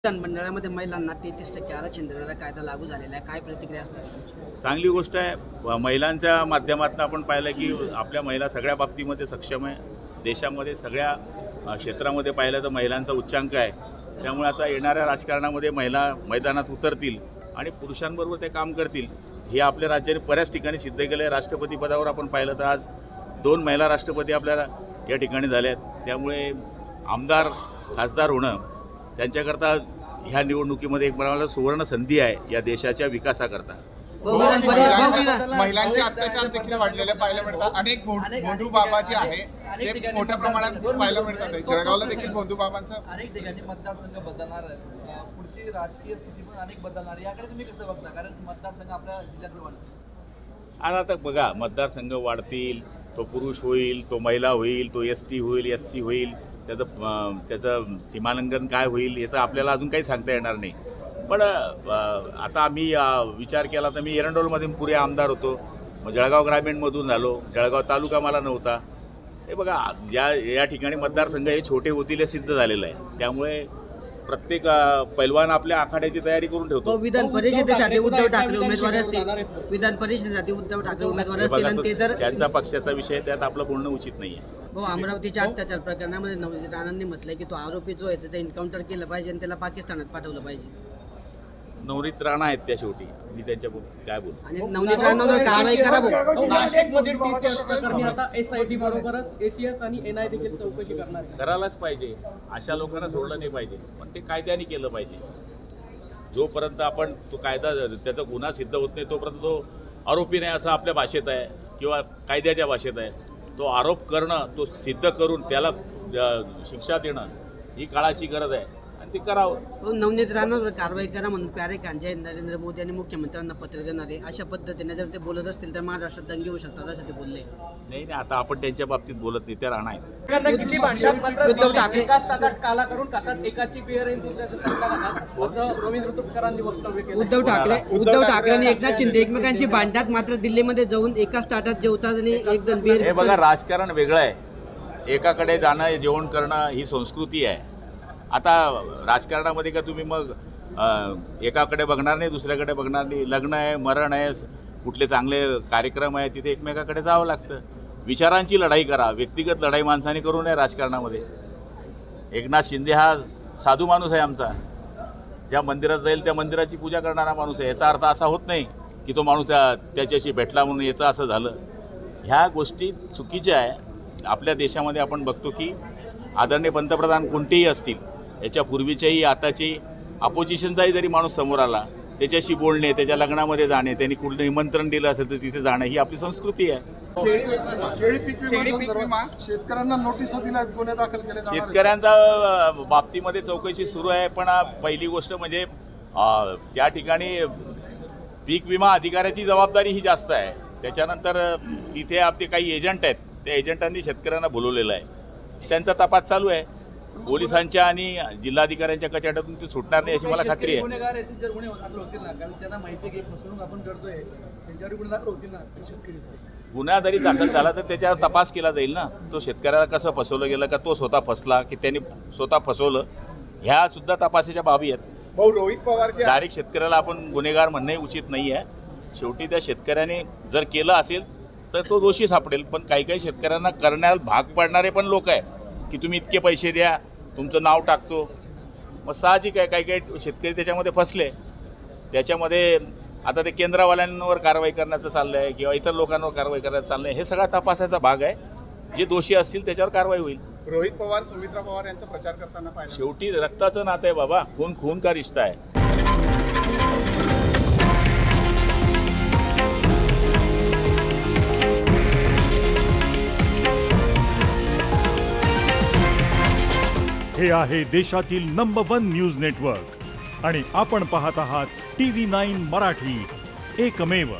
विधानमंडळामध्ये महिलांना 33% आरक्षण देणारा कायदा लागू झालेला आहे. काय प्रतिक्रिया असणार तुमची? चांगली गोष्ट आहे. महिलांच्या माध्यमातून आपण पाहिलं की आपल्या महिला सगळ्या बाबतीमध्ये सक्षम आहे. देशामध्ये सगळ्या क्षेत्रामध्ये पाहिलं तर महिलांचा उच्चांक आहे. त्यामुळे आता येणाऱ्या राजकारणामध्ये महिला मैदानात उतरतील आणि पुरुषांबरोबर ते काम करतील. हे आपल्या राज्याने बऱ्याच ठिकाणी सिद्ध केलं आहे. राष्ट्रपती पदावर आपण पाहिलं तर आज 2 महिला राष्ट्रपती आपल्याला या ठिकाणी झाल्या आहेत. त्यामुळे आमदार खासदार होणं त्यांच्याकरता ह्या निवडणुकीमध्ये एक मला सुवर्ण संधी आहे या देशाच्या विकासाकरता. महिलांचे अत्याचार देखील वाढलेले पाहायला मिळतात. अनेक भोंदू बाबा जे आहे ते मोठ्या प्रमाणात पाहायला मिळतात. जळगावला देखील भोंदू बाबांचं अनेक ठिकाणी मतदारसंघ बदलणार आहे. पुढची राजकीय स्थिती पण अनेक बदलणार. याकडे तुम्ही कसं बघता? कारण मतदारसंघ आपल्या जिल्ह्यात वाढतो. आता बघा, मतदारसंघ वाढतील, तो पुरुष होईल, तो महिला होईल, तो ST होईल, SC होईल, त्याचं सीमालंघन काय होईल याचं आपल्याला अजून काही सांगता येणार नाही. पण आता आम्ही विचार केला तर मी एरंडोलमधून पुरे आमदार होतो, मग जळगाव ग्रामीणमधून झालो, जळगाव तालुका मला नव्हता. हे बघा, या ठिकाणी मतदारसंघ हे छोटे होतील हे सिद्ध झालेलं आहे. त्यामुळे प्रत्येक पैलवान आपल्या आखाड्याची तयारी करून ठेवतो. विधान परिषदेसाठी उद्धव ठाकरे उमेदवार असतील, विधान परिषदेसाठी उद्धव ठाकरे उमेदवार असतील आणि ते जर त्यांचा पक्षाचा विषय त्यात आपलं बोलणं उचित नाही आहे. अमरावतीच्या अत्याचार प्रकरणामध्ये नवनीत राणांनी म्हटलंय की तो आरोपी जो आहे त्याचं एन्काउंटर केलं पाहिजे आणि त्याला पाकिस्तानात पाठवलं पाहिजे. नवनीत राणा आहेत त्या शेवटी, मी त्यांच्या काय बोलू. आणि नवनीत राणांवर कारवाई करा. नाशिकमध्ये TCS प्रकरणी आता SIT बरोबरच ATS आणि NI देखील चौकशी करणार आहे. करायलाच पाहिजे. अशा लोकांना सोडलं नाही पाहिजे, पण ते कायद्याने केलं पाहिजे. जोपर्यंत आपण तो कायदा त्याचा गुन्हा सिद्ध होत नाही तोपर्यंत तो आरोपी नाही असं आपल्या भाषेत आहे किंवा कायद्याच्या भाषेत आहे. तो आरोप करणं, तो सिद्ध करून त्याला शिक्षा देणं ही काळाची गरज आहे आणि ते करावं. नवनीत राणांवर कारवाई करा म्हणून प्यारे खानचे नरेंद्र मोदी आणि मुख्यमंत्र्यांना पत्र देणार आहे. अशा पद्धतीने जर ते बोलत असतील तर महाराष्ट्रात दंगे होऊ शकतात असं ते बोलले. नाही, आता आपण त्यांच्या बाबतीत बोलत नाही, त्या राणा आहेत. उद्धव ठाकरे काला करून कसात एकाची पेअर येईल दुसऱ्याचं चटका घालतात असं रवींद्र तुपकरांनी वक्तव्य केलं. उद्धव ठाकरे आणि एकनाथ शिंदे एकमेकांची भांडतात, मात्र दिल्लीमध्ये जाऊन एकाच ताटात जेवतात आणि एक जण बिअर. हे बघा, राजकारण वेगळं आहे. एकाकडे जाणं, जेवण करणं ही संस्कृती आहे. आता राजकारणामध्ये का तुम्ही मग एकाकडे बघणार नाही, दुसऱ्याकडे बघणार नाही. लग्न आहे, मरण आहे, कुठले चांगले कार्यक्रम आहे, तिथे एकमेकाकडे जावं लागतं. विचारांची लढाई करा, व्यक्तिगत लढाई माणसाने करू नये राजकारणामध्ये. एकनाथ शिंदे हा साधू माणूस आहे आमचा, ज्या मंदिरात जाईल त्या मंदिराची पूजा करणारा माणूस आहे. याचा अर्थ असा होत नाही की तो माणूस त्याच्याशी भेटला म्हणून याचं असं झालं. ह्या गोष्टी चुकीच्या आहे. आपल्या देशामध्ये आपण बघतो की आदरणीय पंतप्रधान कोणतेही असतील, याच्या पूर्वीच्याही आताची अपोजिशनचाही जरी माणूस समोर आला त्याच्याशी बोलणे, त्याच्या लग्नामध्ये जाणे, त्यांनी कुठलं निमंत्रण दिलं असेल तर तिथे जाणं ही आपली संस्कृती आहे. शेतकऱ्यांना नोटिसा दिल्या, गुन्हे दाखल केले. शेतकऱ्यांचा बाबतीमध्ये चौकशी सुरू आहे. पण पहिली गोष्ट म्हणजे त्या ठिकाणी पीक विमा अधिकाऱ्याची जबाबदारी ही जास्त आहे. त्याच्यानंतर तिथे आपले काही एजंट आहेत, त्या एजंटांनी शेतकऱ्यांना बोलवलेलं आहे. त्यांचा तपास चालू आहे. पोलिसांच्या आणि जिल्हाधिकाऱ्यांच्या कचाट्यातून ते सुटणार नाही अशी मला खात्री आहे. गुन्हेगार आहेत, जर गुन्हे दाखल होतील ना, कारण त्यांना माहिती आहे की फसवणूक आपण करतोय, त्यांच्यावर गुन्हे दाखल होतील ना शेतकरी. गुन्हा जरी दाखल झाला तर त्याच्यावर तपास केला जाईल ना. तो शेतकऱ्याला कसं फसवलं गेलं, का तो स्वतः फसला की त्यांनी स्वतः फसवलं, ह्या सुद्धा तपासाच्या बाबी आहेत. भाऊ रोहित पवारचे डायरेक्ट शेतकऱ्याला आपण गुन्हेगार म्हणणंही उचित नाही आहे. शेवटी त्या शेतकऱ्याने जर केलं असेल तर तो दोषी सापडेल. पण काही काही शेतकऱ्यांना करण्याला भाग पाडणारे पण लोक आहे की तुम्ही इतके पैसे द्या, तुमचं नाव टाकतो. मग साहजिक आहे काही काही शेतकरी त्याच्यामध्ये फसले. त्याच्यामध्ये आता ते केंद्रवाल्यांवर कारवाई करण्याचं चाललं आहे किंवा इतर लोकांवर कारवाई करण्याचं चाललं आहे. हे सगळा तपासाचा भाग आहे. जे दोषी असतील त्याच्यावर कारवाई होईल. रोहित पवार, सुमित्रा पवार यांचा प्रचार करताना पाहिजे. शेवटी रक्ताचं नातं आहे बाबा, खून खून का रिश्ता आहे. हे आहे देशातील नंबर 1 न्यूज नेटवर्क आणि आपण पाहत आहात TV9 मराठी, एकमेव.